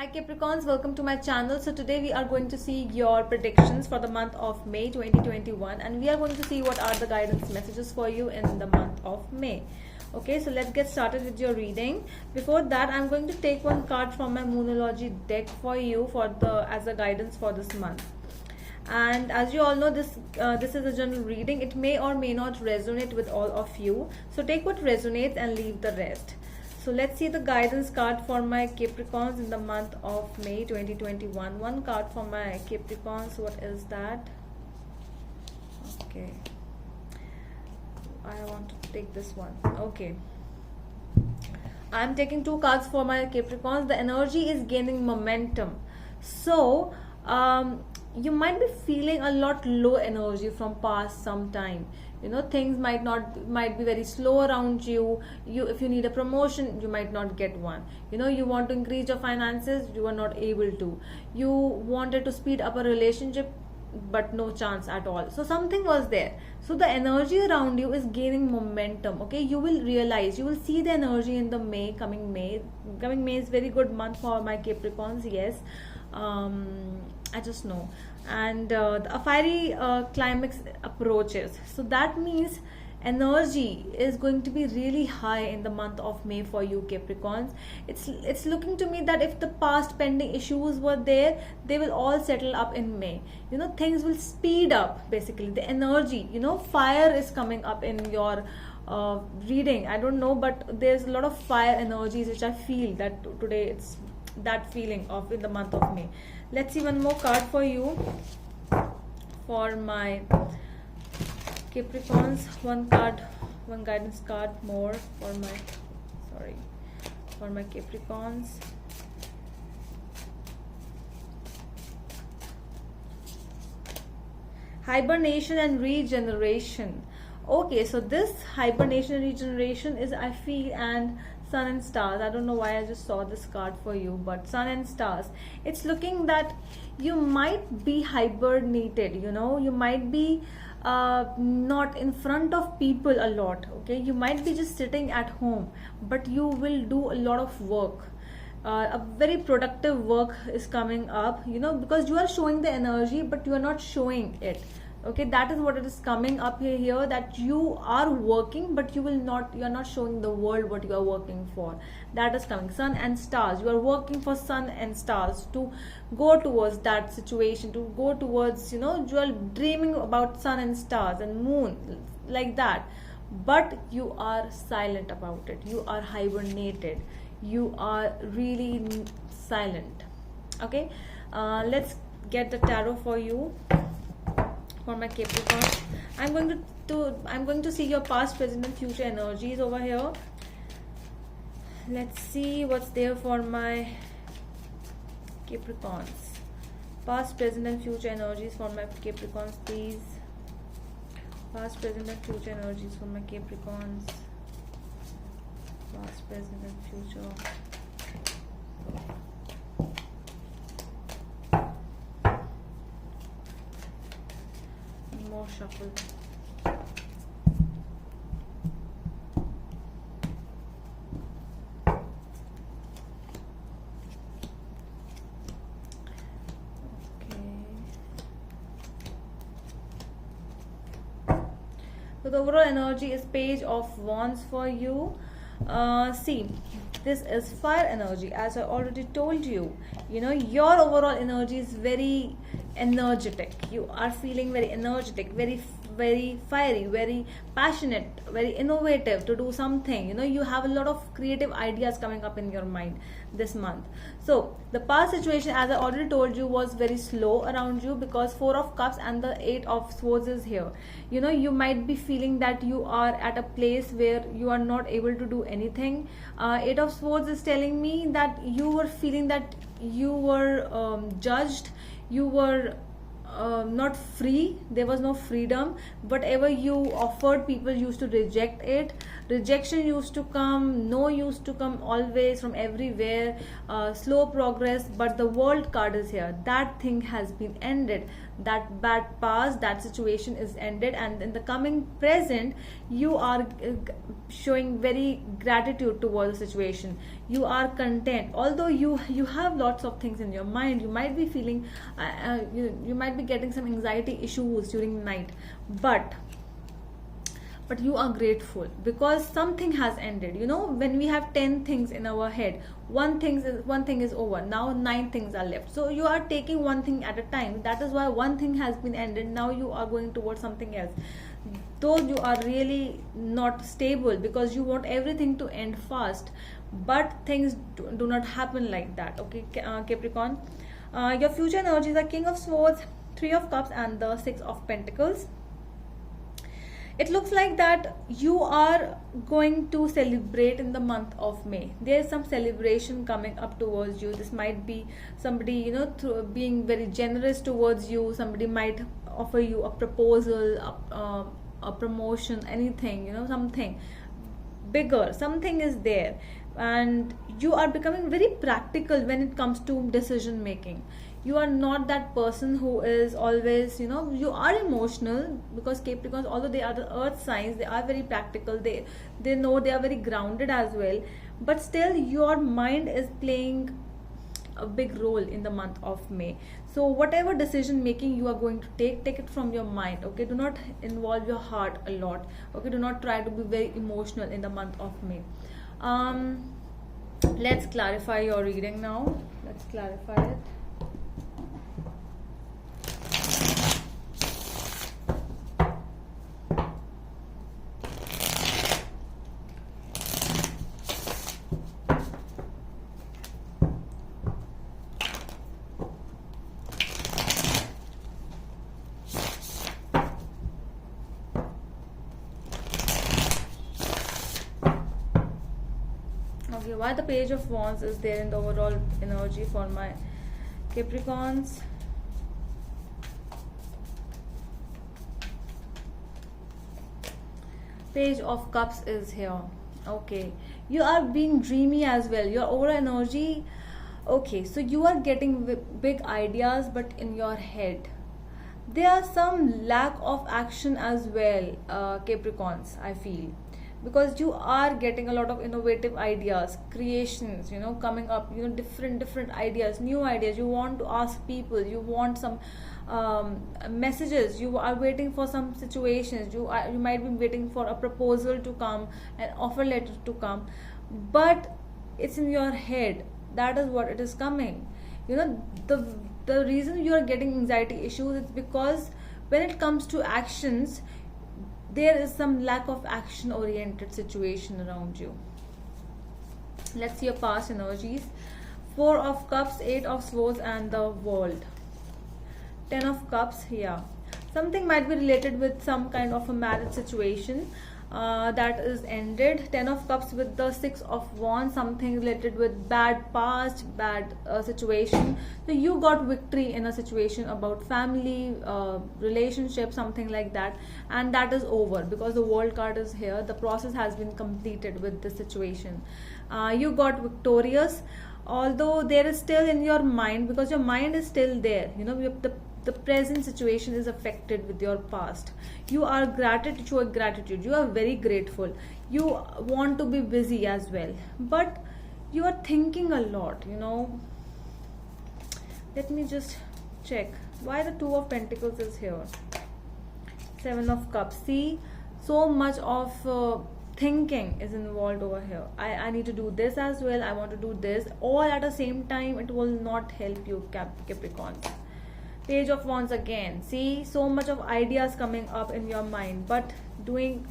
Hi Capricorns, welcome to my channel. So today we are going to see your predictions for the month of May 2021 and we are going to see what are the guidance messages for you in the month of May. Okay, so let's get started with your reading. Before that, I'm going to take one card from my Moonology deck for you as a guidance for this month. And as you all know, this is a general reading. It may or may not resonate with all of you. So take what resonates and leave the rest. So let's see the guidance card for my Capricorns in the month of May 2021. One card for my Capricorns. What is that? Okay. I want to take this one. Okay. I'm taking two cards for my Capricorns. The energy is gaining momentum. So, you might be feeling a lot low energy from past some time. You know, things might be very slow around you. If you need a promotion, you might not get one. You know, you want to increase your finances, you are not able to. You wanted to speed up a relationship, but no chance at all. So something was there. So the energy around you is gaining momentum. Okay, you will realize, you will see the energy in the coming May is very good month for my Capricorns. Yes, I just know. And a fiery climax approaches, so that means energy is going to be really high in the month of May for you Capricorns. It's looking to me that if the past pending issues were there, they will all settle up in May. You know, things will speed up. Basically the energy, you know, fire is coming up in your reading. I don't know, but there's a lot of fire energies which I feel that today it's that feeling of in the month of May. Let's see one more card for you for my Capricorns. One guidance card more for my Capricorns. Hibernation and regeneration. Okay, so this hibernation and regeneration is, I feel, and Sun and Stars. I don't know why I just saw this card for you, but Sun and Stars. It's looking that you might be hibernated. You know, you might be not in front of people a lot. Okay, you might be just sitting at home, but you will do a lot of work. A very productive work is coming up, you know, because you are showing the energy but you are not showing it. Okay, that is what it is coming up here, that you are working but you are not showing the world what you are working for. That is coming. Sun and Stars, you are working for Sun and Stars to go towards that situation, to go towards, you know, you are dreaming about Sun and Stars and Moon, like that, but you are silent about it. You are hibernated. You are really silent. Okay, let's get the tarot for you for my Capricorn. I'm going to see your past, present and future energies over here. Let's see what's there for my Capricorns. Past, present and future energies for my Capricorns, please. Past, present and future energies for my Capricorns. Past, present and future. More shuffle. So the overall energy is Page of Wands for you. See, this is fire energy, as I already told you. You know, your overall energy is very energetic. You are feeling very energetic, very fiery, very passionate, very innovative to do something. You know, you have a lot of creative ideas coming up in your mind this month. So the past situation, as I already told you, was very slow around you because 4 of Cups and the 8 of Swords is here. You know, you might be feeling that you are at a place where you are not able to do anything. 8 of Swords is telling me that you were feeling that you were judged, you were not free. There was no freedom. Whatever you offered, people used to reject it. Rejection used to come, no used to come always from everywhere. Slow progress, but the World card is here. That thing has been ended. That bad past, that situation is ended, and in the coming present you are showing very gratitude towards the situation. you are content. Although you have lots of things in your mind, you might be feeling you might be getting some anxiety issues during the night, but you are grateful because something has ended. When we have 10 things in our head, one thing is over. Now 9 things are left, so you are taking one thing at a time. That is why one thing has been ended. Now you are going towards something else, though you are really not stable because you want everything to end fast, but things do not happen like that. Okay, Capricorn, your future energies are King of Swords, Three of Cups, and the Six of Pentacles. It looks like that you are going to celebrate in the month of May. There is some celebration coming up towards you. This might be somebody, being very generous towards you. Somebody might offer you a proposal, a promotion, anything, something bigger. Something is there. And you are becoming very practical when it comes to decision making. You are not that person who is always, you are emotional, because Capricorns, although they are the earth signs, they are very practical. They know, they are very grounded as well, but still your mind is playing a big role in the month of May. So whatever decision making you are going to take it from your mind. Okay, do not involve your heart a lot. Okay, do not try to be very emotional in the month of May. Let's clarify your reading now. Let's clarify it. Okay, why the Page of Wands is there in the overall energy for my Capricorns? Page of Cups is here. Okay, you are being dreamy as well. Your aura energy. Okay, so you are getting big ideas, but in your head there are some lack of action as well, Capricorns, I feel, because you are getting a lot of innovative ideas, creations, coming up, different ideas, new ideas. You want to ask people, you want some messages, you are waiting for some situations, you might be waiting for a proposal to come, an offer letter to come, but it's in your head. That is what it is coming. The reason you are getting anxiety issues is because when it comes to actions, there is some lack of action oriented situation around you. Let's see your past energies. 4 of Cups, 8 of Swords, and the World. 10 of Cups here. Something might be related with some kind of a marriage situation that is ended. 10 of Cups with the 6 of Wands. Something related with bad past, bad situation. So you got victory in a situation about family, relationship, something like that, and that is over because the World card is here. The process has been completed with this situation. You got victorious, although there is still in your mind, because your mind is still there. The present situation is affected with your past. You are gratitude. You are very grateful. You want to be busy as well, but you are thinking a lot. Let me just check why the 2 of Pentacles is here. 7 of Cups. See, so much of thinking is involved over here. I need to do this as well. I want to do this all at the same time. It will not help you, Capricorn. Page of Wands again. See, so much of ideas coming up in your mind, but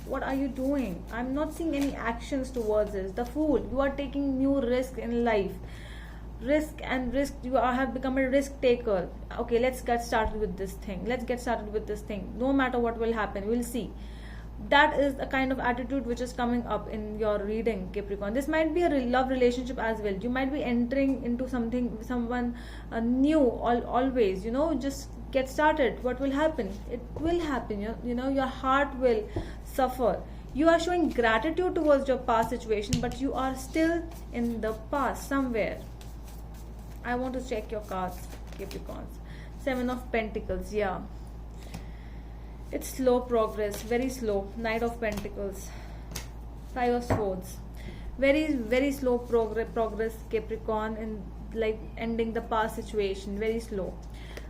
what are you doing? I'm not seeing any actions towards this. The Fool. You are taking new risks in life. Risk. You have become a risk taker. Okay, let's get started with this thing. No matter what will happen, we'll see. That is a kind of attitude which is coming up in your reading, Capricorn. This might be a love relationship as well. You might be entering into someone new always. Just get started. What will happen? It will happen. Your heart will suffer. You are showing gratitude towards your past situation, but you are still in the past somewhere. I want to check your cards, Capricorns. 7 of Pentacles. Yeah. It's slow progress, very slow. Knight of Pentacles, 5 of Swords. very slow progress, Capricorn, in like ending the past situation, very slow.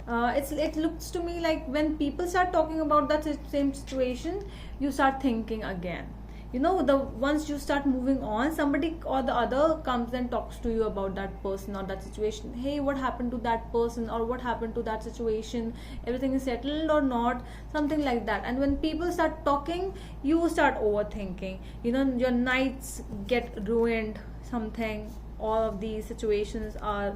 It looks to me like when people start talking about that same situation, you start thinking again. You know, the once you start moving on, somebody or the other comes and talks to you about that person or that situation. Hey, what happened to that person, or what happened to that situation? Everything is settled or not? Something like that. And when people start talking, you start overthinking. You know, your nights get ruined. Something. All of these situations are.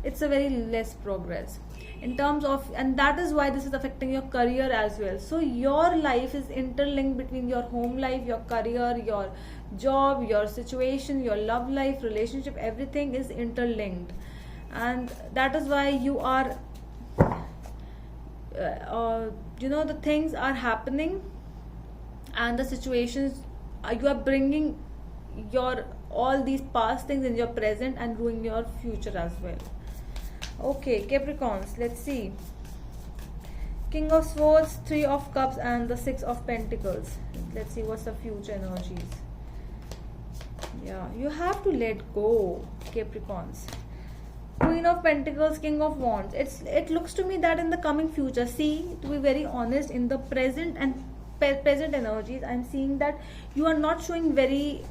It's a very less progress in terms of, and that is why this is affecting your career as well. So your life is interlinked between your home life, your career, your job, your situation, your love life, relationship, everything is interlinked. And that is why you are you know, the things are happening, and the situations, you are bringing your all these past things in your present and ruining your future as well. Okay, Capricorns, let's see. King of Swords, Three of Cups, and the Six of Pentacles. Let's see what's the future energies. Yeah, you have to let go, Capricorns. Queen of Pentacles, King of Wands. It looks to me that in the coming future, see, to be very honest, in the present and present energies, I'm seeing that you are not showing very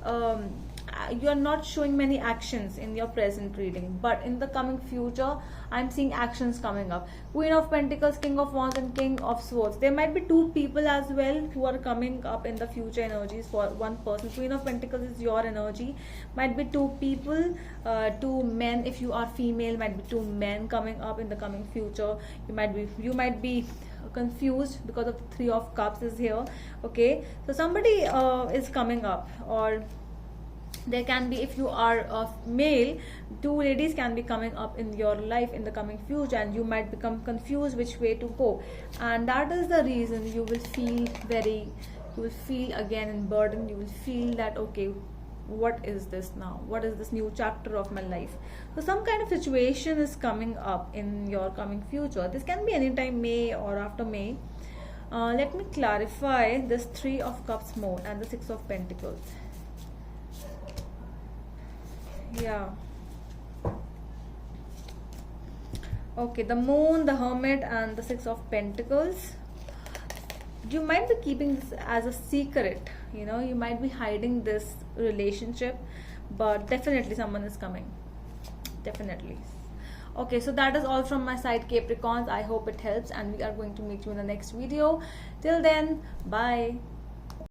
you are not showing many actions in your present reading, but in the coming future I'm seeing actions coming up. Queen of Pentacles, King of Wands, and King of Swords. There might be two people as well who are coming up in the future energies for one person. Queen of Pentacles is your energy. Might be two people, two men. If you are female, might be two men coming up in the coming future. You might be confused because of Three of Cups is here. Okay, so somebody is coming up, or there can be, if you are a male, two ladies can be coming up in your life in the coming future, and you might become confused which way to go. And that is the reason you will feel again in burden. You will feel that, okay, what is this now? What is this new chapter of my life? So some kind of situation is coming up in your coming future. This can be anytime May or after May. Let me clarify this Three of Cups more and the Six of Pentacles. Yeah. Okay, the Moon, the Hermit, and the Six of Pentacles. You might be keeping this as a secret. You know, you might be hiding this relationship, but definitely someone is coming. Definitely. Okay, so that is all from my side, Capricorns. I hope it helps, and we are going to meet you in the next video. Till then, bye.